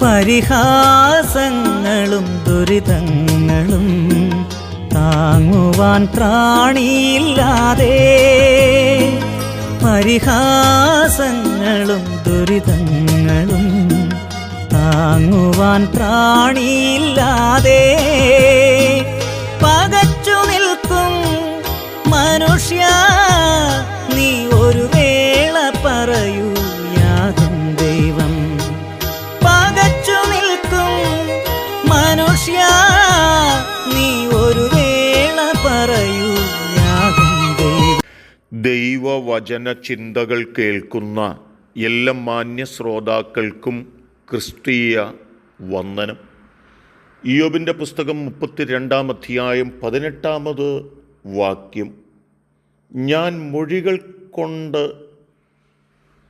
പരിഹാസങ്ങളും ദുരിതങ്ങളും താങ്ങുവാൻ ത്രാണിയില്ലാതെ, പരിഹാസങ്ങളും ദുരിതങ്ങളും താങ്ങുവാൻ ത്രാണിയില്ലാതെ പകച്ചു നിൽക്കും മനുഷ്യ, നീ ഒരു വേള പറയൂ യാകും ദൈവം. പകച്ചു നിൽക്കും മനുഷ്യ, നീ ഒരു വേള പറയൂ യാകും ദൈവം. ദൈവവചന ചിന്തകൾ കേൾക്കുന്ന എല്ലാ മാന്യ ശ്രോതാക്കൾക്കും ക്രിസ്തീയ വന്ദനം. ഇയ്യോബിൻ്റെ പുസ്തകം 32-ാം അധ്യായം 18-ാമത് വാക്യം. ഞാൻ മൊഴികൾ കൊണ്ട്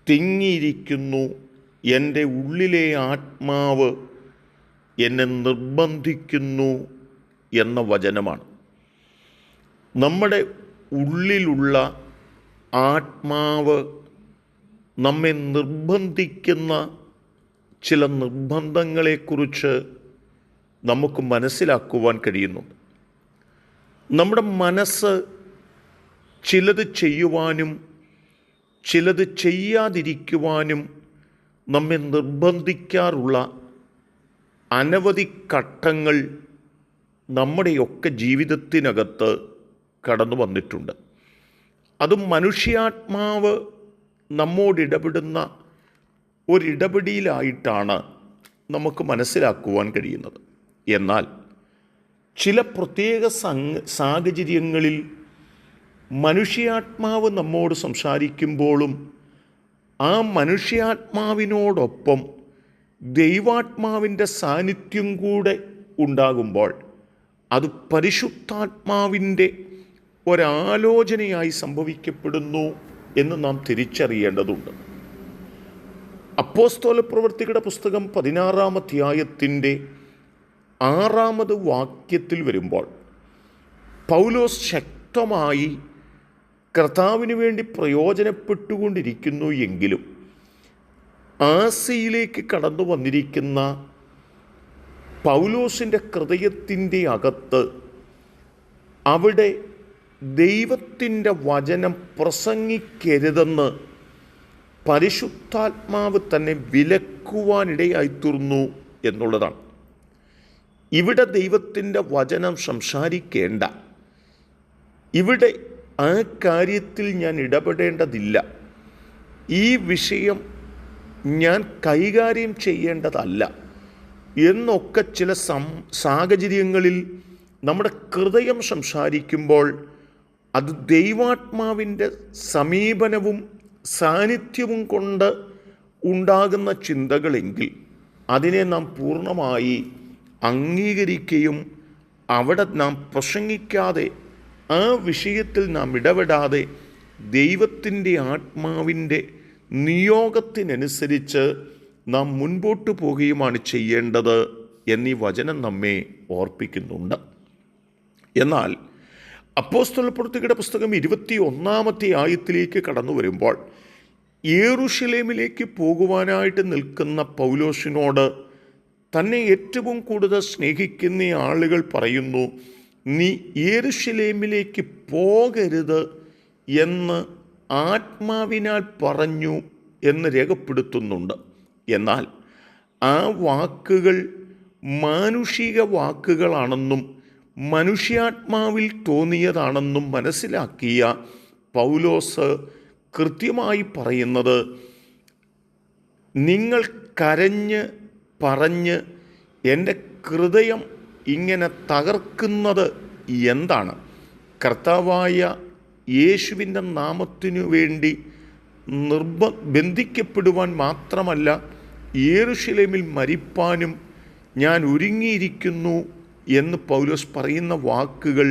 തിങ്ങിയിരിക്കുന്നു, എൻ്റെ ഉള്ളിലെ ആത്മാവ് എന്നെ നിർബന്ധിക്കുന്നു എന്ന വചനമാണ്. നമ്മുടെ ഉള്ളിലുള്ള ആത്മാവ് നമ്മെ നിർബന്ധിക്കുന്ന ചില നിർബന്ധങ്ങളെക്കുറിച്ച് നമുക്ക് മനസ്സിലാക്കുവാൻ കഴിയുന്നുണ്ട്. നമ്മുടെ മനസ്സ് ചിലത് ചെയ്യുവാനും ചിലത് ചെയ്യാതിരിക്കുവാനും നമ്മെ നിർബന്ധിക്കാറുള്ള അനവധി ഘട്ടങ്ങൾ നമ്മുടെയൊക്കെ ജീവിതത്തിനകത്ത് കടന്നു വന്നിട്ടുണ്ട്. അതും മനുഷ്യാത്മാവ് നമ്മോടിടപെടുന്ന ഒരിടപെടിയിലായിട്ടാണ് നമുക്ക് മനസ്സിലാക്കുവാൻ കഴിയുന്നത്. എന്നാൽ ചില പ്രത്യേക സാഹചര്യങ്ങളിൽ മനുഷ്യാത്മാവ് നമ്മോട് സംസാരിക്കുമ്പോഴും ആ മനുഷ്യാത്മാവിനോടൊപ്പം ദൈവാത്മാവിൻ്റെ സാന്നിധ്യം കൂടെ ഉണ്ടാകുമ്പോൾ അത് പരിശുദ്ധാത്മാവിൻ്റെ ഒരാലോചനയായി സംഭവിക്കപ്പെടുന്നു എന്ന് നാം തിരിച്ചറിയേണ്ടതുണ്ട്. അപ്പോസ്തല പ്രവൃത്തികളുടെ പുസ്തകം 16-ാം അധ്യായത്തിൻ്റെ 6-ാമത് വാക്യത്തിൽ വരുമ്പോൾ പൗലോസ് ശക്തമായി കർത്താവിന് വേണ്ടി പ്രയോജനപ്പെട്ടുകൊണ്ടിരിക്കുന്നു എങ്കിലും ആസിയിലേക്ക് കടന്നു വന്നിരിക്കുന്ന പൗലോസിൻ്റെ ഹൃദയത്തിൻ്റെ അകത്ത് അവിടെ ദൈവത്തിൻ്റെ വചനം പ്രസംഗിക്കരുതെന്ന് പരിശുദ്ധാത്മാവ് തന്നെ വിലക്കുവാനിടയായിത്തീർന്നു എന്നുള്ളതാണ്. ഇവിടെ ദൈവത്തിൻ്റെ വചനം സംസാരിക്കേണ്ട, ഇവിടെ ആ കാര്യത്തിൽ ഞാൻ ഇടപെടേണ്ടതില്ല, ഈ വിഷയം ഞാൻ കൈകാര്യം ചെയ്യേണ്ടതല്ല എന്നൊക്കെ ചില സാഹചര്യങ്ങളിൽ നമ്മുടെ ഹൃദയം സംസാരിക്കുമ്പോൾ അത് ദൈവാത്മാവിൻ്റെ സമീപനവും സാന്നിധ്യവും കൊണ്ട് ഉണ്ടാകുന്ന ചിന്തകളെങ്കിൽ അതിനെ നാം പൂർണ്ണമായി അംഗീകരിക്കുകയും അവിടെ നാം പ്രസംഗിക്കാതെ ആ വിഷയത്തിൽ നാം ഇടപെടാതെ ദൈവത്തിൻ്റെ ആത്മാവിൻ്റെ നിയോഗത്തിനനുസരിച്ച് നാം മുൻപോട്ട് പോവുകയുമാണ് ചെയ്യേണ്ടത് എന്നീ വചനം നമ്മെ ഓർപ്പിക്കുന്നുണ്ട്. എന്നാൽ അപ്പോസ്തല പ്രവൃത്തികളുടെ പുസ്തകം 21-ാമത്തെ ആയത്തിലേക്ക് കടന്നു വരുമ്പോൾ യെരൂശലേമിലേക്ക് പോകുവാനായിട്ട് നിൽക്കുന്ന പൗലോസിനോട് തന്നെ ഏറ്റവും കൂടുതൽ സ്നേഹിക്കുന്ന ആളുകൾ പറയുന്നു, നീ യെരൂശലേമിലേക്ക് പോകരുത് എന്ന് ആത്മാവിനാൽ പറഞ്ഞു എന്ന് രേഖപ്പെടുത്തുന്നുണ്ട്. എന്നാൽ ആ വാക്കുകൾ മാനുഷിക വാക്കുകളാണെന്നും മനുഷ്യാത്മാവിൽ തോന്നിയതാണെന്നും മനസ്സിലാക്കിയ പൗലോസ് കൃത്യമായി പറയുന്നത്, നിങ്ങൾ കരഞ്ഞ് പറഞ്ഞ് എൻ്റെ ഹൃദയം ഇങ്ങനെ തകർക്കുന്നത് എന്താണ്? കർത്താവായ യേശുവിൻ്റെ നാമത്തിനു വേണ്ടി ബന്ധിക്കപ്പെടുവാൻ മാത്രമല്ല യെരൂശലേമിൽ മരിപ്പാനും ഞാൻ ഒരുങ്ങിയിരിക്കുന്നു എന്ന് പൗലോസ് പറയുന്ന വാക്കുകൾ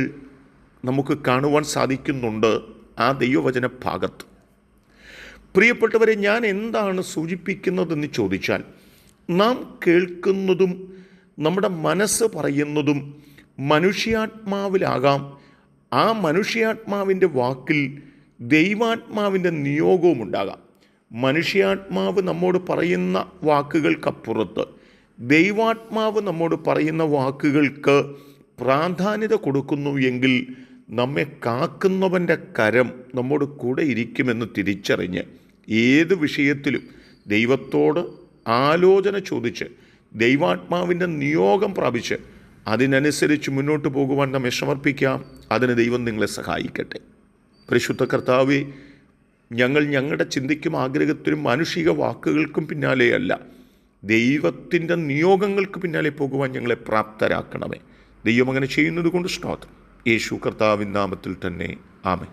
നമുക്ക് കാണുവാൻ സാധിക്കുന്നുണ്ട് ആ ദൈവവചന ഭാഗത്ത്. പ്രിയപ്പെട്ടവരെ, ഞാൻ എന്താണ് സൂചിപ്പിക്കുന്നതെന്ന് ചോദിച്ചാൽ, നാം കേൾക്കുന്നതും നമ്മുടെ മനസ്സ് പറയുന്നതും മനുഷ്യാത്മാവിലാകാം. ആ മനുഷ്യാത്മാവിൻ്റെ വാക്കിൽ ദൈവാത്മാവിൻ്റെ നിയോഗവും ഉണ്ടാകാം. മനുഷ്യാത്മാവ് നമ്മോട് പറയുന്ന വാക്കുകൾക്കപ്പുറത്ത് ദൈവാത്മാവ് നമ്മോട് പറയുന്ന വാക്കുകൾക്ക് പ്രാധാന്യത കൊടുക്കുന്നു എങ്കിൽ നമ്മെ കാക്കുന്നവൻ്റെ കരം നമ്മോട് കൂടെ ഇരിക്കുമെന്ന് തിരിച്ചറിഞ്ഞ് ഏത് വിഷയത്തിലും ദൈവത്തോട് ആലോചന ചോദിച്ച് ദൈവാത്മാവിൻ്റെ നിയോഗം പ്രാപിച്ച് അതിനനുസരിച്ച് മുന്നോട്ട് പോകുവാൻ നമ്മെ സമർപ്പിക്കാം. അതിന് ദൈവം നിങ്ങളെ സഹായിക്കട്ടെ. പരിശുദ്ധ കർത്താവേ, ഞങ്ങൾ ഞങ്ങളുടെ ചിന്തയ്ക്കും ആഗ്രഹത്തിനും മാനുഷിക വാക്കുകൾക്കും പിന്നാലെയല്ല, ദൈവത്തിൻ്റെ നിയോഗങ്ങൾക്ക് പിന്നാലെ പോകുവാൻ ഞങ്ങളെ പ്രാപ്തരാക്കണമേ. ദൈവം അങ്ങനെ ചെയ്യുന്നത് കൊണ്ട് സ്തോത്രം. യേശു കർത്താവിൻ നാമത്തിൽ തന്നെ ആമേൻ.